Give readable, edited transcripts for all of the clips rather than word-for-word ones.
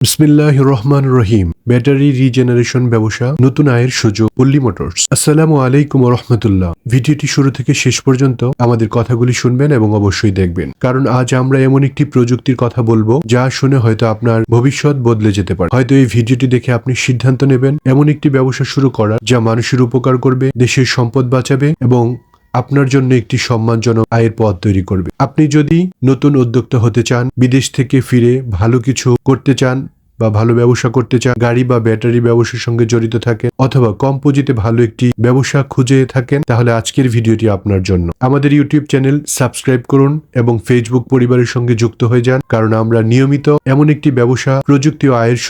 বিসমিল্লাহির রহমানির রহিম। Battery regeneration ব্যবসা, নতুন আয়ের সুযোগ, পল্লী মোটরস। আসসালামু আলাইকুম ওয়া রাহমাতুল্লাহ। ভিডিওটি শুরু থেকে শেষ পর্যন্ত আমাদের কথাগুলি শুনবেন এবং অবশ্যই দেখবেন, কারণ আজ আমরা এমন একটি প্রযুক্তির কথা বলবো যা শুনে হয়তো আপনার ভবিষ্যৎ বদলে যেতে পারে। হয়তো এই ভিডিওটি দেখে আপনি সিদ্ধান্ত নেবেন এমন একটি ব্যবসা শুরু করার যা মানুষের উপকার করবে, দেশের সম্পদ বাঁচাবে এবং আপনার জন্য একটি সম্মানজনক আয়ের পথ তৈরি করবে। আপনি যদি নতুন উদ্যোক্তা হতে চান, বিদেশ থেকে ফিরে ভালো কিছু করতে চান বা ভালো ব্যবসা করতে চান, গাড়ি বা ব্যাটারি ব্যবসার সঙ্গে জড়িত থাকেন, অথবা কম পুঁজিতে ভালো একটি ব্যবসা খুঁজে থাকেন, তাহলে আজকের ভিডিওটি আপনার জন্য। আমাদের ইউটিউব চ্যানেল সাবস্ক্রাইব করুন এবং ফেসবুক পরিবারের সঙ্গে যুক্ত হয়ে যান, কারণ আমরা নিয়মিত এমন একটি ব্যবসা, প্রযুক্তি ও আয়ের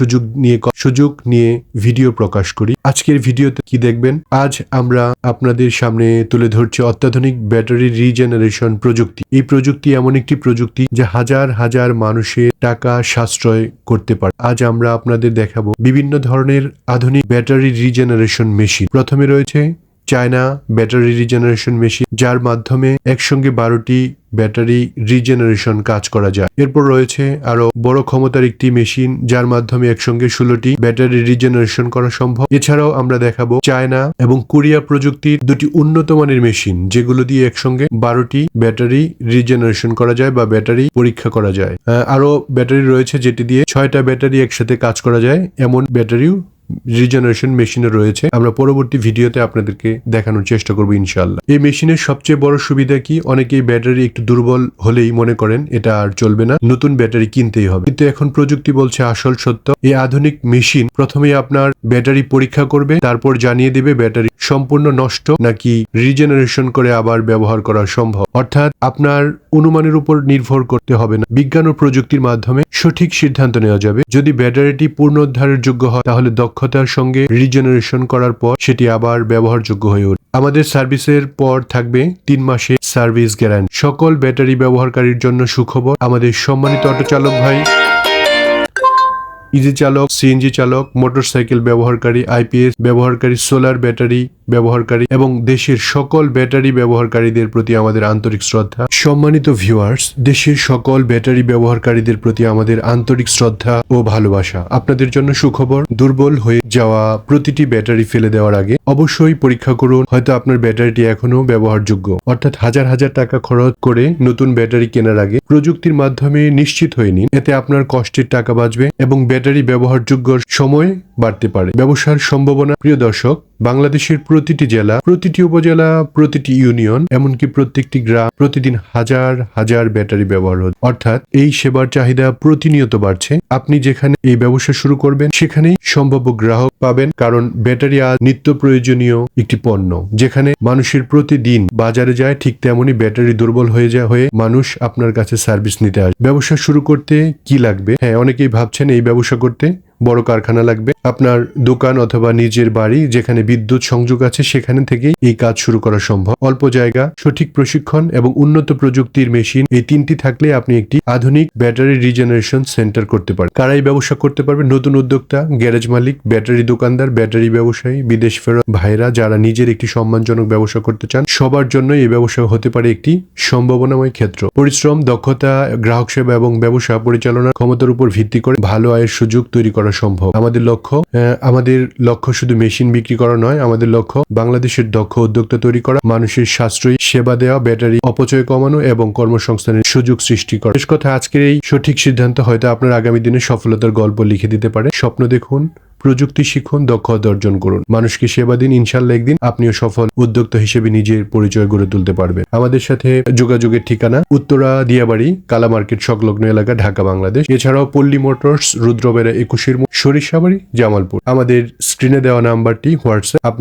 সুযোগ নিয়ে ভিডিও প্রকাশ করি। আজকের ভিডিওতে কি দেখবেন? আজ আমরা আপনাদের সামনে তুলে ধরছি অত্যাধুনিক ব্যাটারি রিজেনারেশন প্রযুক্তি। এই প্রযুক্তি এমন একটি প্রযুক্তি যা হাজার হাজার মানুষের টাকা সাশ্রয় করতে পারে। আজ আমরা আপনাদের দেখাবো বিভিন্ন ধরনের আধুনিক ব্যাটারি রিজেনারেশন মেশিন। প্রথমে রয়েছে চায়না ব্যাটারি রিজেনারেশন মেশিন, যার মাধ্যমে একসঙ্গে 12টি ব্যাটারি রিজেনারেশন কাজ করা যায়। এরপর রয়েছে আরো বড় ক্ষমতার একটি মেশিন, যার মাধ্যমে একসঙ্গে 16টি ব্যাটারি রিজেনারেশন করা সম্ভব। এছাড়াও আমরা দেখাবো চায়না এবং কোরিয়া প্রযুক্তির দুটি উন্নত মানের মেশিন, যেগুলো দিয়ে একসঙ্গে 12টি ব্যাটারি রিজেনারেশন করা যায় বা ব্যাটারি পরীক্ষা করা যায়। আরো ব্যাটারি রয়েছে যেটি দিয়ে 6টা ব্যাটারি একসাথে কাজ করা যায়, এমন ব্যাটারিও রিজেনারেশন মেশিনে রয়েছে। আমরা পরবর্তী ভিডিওতে আপনাদেরকে দেখানোর চেষ্টা করবো ইনশাআল্লাহ। এই মেশিনের সবচেয়ে বড় সুবিধা কি? অনেকেই ব্যাটারি একটু দুর্বল হলেই মনে করেন এটা আর চলবে না, নতুন ব্যাটারি কিনতেই হবে, কিন্তু এখন প্রযুক্তি বলছে আসল সত্য। এই আধুনিক মেশিন প্রথমে আপনার ব্যাটারি পরীক্ষা করবে, তারপর জানিয়ে দেবে ব্যাটারি সম্পূর্ণ নষ্ট নাকি রিজেনারেশন করে আবার ব্যবহার করা সম্ভব। অর্থাৎ আপনার অনুমানের উপর নির্ভর করতে হবে না, বিজ্ঞান ও প্রযুক্তির মাধ্যমে সঠিক সিদ্ধান্ত নেওয়া যাবে। যদি ব্যাটারিটি পুনরুদ্ধারের যোগ্য হয়, তাহলে দক্ষতার সঙ্গে রিজেনারেশন করার পর সেটি আবার ব্যবহারযোগ্য হয়ে ওঠে। আমাদের সার্ভিসের পর থাকবে 3 মাসের সার্ভিস গ্যারান্টি। সকল ব্যাটারি ব্যবহারকারীর জন্য সুখবর, আমাদের সম্মানিত অটো চালক ভাই, ইজি চালক, সিএনজি চালক, মোটরসাইকেল ব্যবহারকারী, আইপিএস ব্যবহারকারী, সোলার ব্যাটারি ব্যবহারকারী এবং দেশের সকল ব্যাটারি ব্যবহারকারীদের প্রতি আমাদের আন্তরিক শ্রদ্ধা। সম্মানিত ভিউয়ার্স, দেশের সকল ব্যাটারি ব্যবহারকারীদের প্রতি আমাদের আন্তরিক শ্রদ্ধা ও ভালোবাসা। আপনাদের জন্য সুখবর, দুর্বল হয়ে যাওয়া প্রতিটি ব্যাটারি ফেলে দেওয়ার আগে অবশ্যই পরীক্ষা করুন। হয়তো আপনার ব্যাটারিটি এখনো ব্যবহারযোগ্য, অর্থাৎ হাজার হাজার টাকা খরচ করে নতুন ব্যাটারি কেনার আগে প্রযুক্তির মাধ্যমে নিশ্চিত হয়ে নিন। এতে আপনার কষ্টের টাকা বাঁচবে এবং ব্যাটারি ব্যবহারযোগ্য সময় বাড়তে পারে। ব্যবসার সম্ভাবনা। প্রিয় দর্শক, বাংলাদেশের প্রতিটি জেলা, প্রতিটি উপজেলা, প্রতিটি ইউনিয়ন, এমনকি প্রত্যেকটি গ্রাম প্রতিদিন হাজার হাজার ব্যাটারি ব্যবহার হচ্ছে। অর্থাৎ এই সেবার চাহিদা প্রতিনিয়ত বাড়ছে। আপনি যেখানে এই ব্যবসা শুরু করবেন সেখানেই সম্ভাব্য গ্রাহক পাবেন, কারণ ব্যাটারি আজ নিত্য প্রয়োজনীয় একটি পণ্য। যেখানে মানুষের প্রতিদিন বাজারে যায়, ঠিক তেমনি ব্যাটারি দুর্বল হয়ে মানুষ আপনার কাছে সার্ভিস নিতে আসে। ব্যবসা শুরু করতে কি লাগবে? হ্যাঁ, অনেকেই ভাবছেন এই ব্যবসা করতে বড় কারখানা লাগবে। আপনার দোকান অথবা নিজের বাড়ি যেখানে বিদ্যুৎ সংযোগ আছে সেখানে থেকেই এই কাজ শুরু করা সম্ভব। অল্প জায়গা, সঠিক প্রশিক্ষণ এবং উন্নত প্রযুক্তির মেশিন, এই 3টি থাকলে আপনি একটি আধুনিক ব্যাটারি রিজেনারেশন সেন্টার করতে পারেন। কারাই ব্যবসা করতে পারবে? নতুন উদ্যোক্তা, গ্যারেজ মালিক, ব্যাটারি দোকানদার, ব্যাটারি ব্যবসায়ী, বিদেশ ফেরত ভাইরা যারা নিজের একটি সম্মানজনক ব্যবসা করতে চান, সবার জন্য এই ব্যবসা হতে পারে একটি সম্ভাবনাময় ক্ষেত্র। পরিশ্রম, দক্ষতা, গ্রাহক সেবা এবং ব্যবসা পরিচালনার ক্ষমতার উপর ভিত্তি করে ভালো আয়ের সুযোগ তৈরি করা সম্ভব। আমাদের লক্ষ্য শুধু মেশিন বিক্রি করা নয়, আমাদের লক্ষ্য বাংলাদেশের দক্ষ উদ্যোক্তা তৈরি করা, মানুষের সাশ্রয়ী সেবা দেওয়া, ব্যাটারি অপচয় কমানো এবং কর্মসংস্থানের সুযোগ সৃষ্টি করা। শেষ কথা, আজকের এই সঠিক সিদ্ধান্ত হয়তো আপনার আগামী দিনে সফলতার গল্প লিখে দিতে পারে। স্বপ্ন দেখুন, প্রযুক্তি শিখুন, দক্ষতা অর্জন করুন, মানুষকে সেবা দিন। ইনশাল্লাহ একদিন আপনিও সফল উদ্যোক্তা হিসেবে নিজের পরিচয় গড়ে তুলতে পারবেন। আমাদের সাথে যোগাযোগের ঠিকানা উত্তরা দিয়াবাড়ি, কালা মার্কেট সংলগ্ন এলাকা, ঢাকা, বাংলাদেশ। এছাড়াও পল্লী মোটরস, রুদ্রবেড়া 21 সরিষাবাড়ি, জামালপুর। আমাদের স্ক্রিনে দেওয়া নাম্বারটি হোয়াটসঅ্যাপ।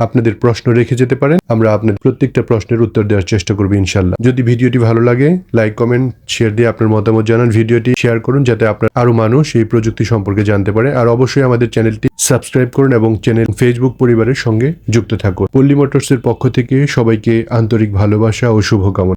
আপনাদের প্রশ্ন রেখে যেতে পারেন, আমরা আপনাদের প্রত্যেকটা প্রশ্নের উত্তর দেওয়ার চেষ্টা করবো ইনশাল্লাহ। যদি ভিডিওটি ভালো লাগে, লাইক, কমেন্ট, শেয়ার দিয়ে আপনার মতামত জানান। ভিডিওটি শেয়ার করুন যাতে আপনার আরো মানুষ এই প্রযুক্তি সম্পর্কে জানতে পারে। আর অবশ্যই আমাদের চ্যানেলটি সাবস্ক্রাইব করুন এবং ফেসবুক পরিবারের সঙ্গে যুক্ত থাকুন। পল্লী মোটরসের পক্ষ থেকে সবাইকে আন্তরিক ভালোবাসা ও শুভকামনা।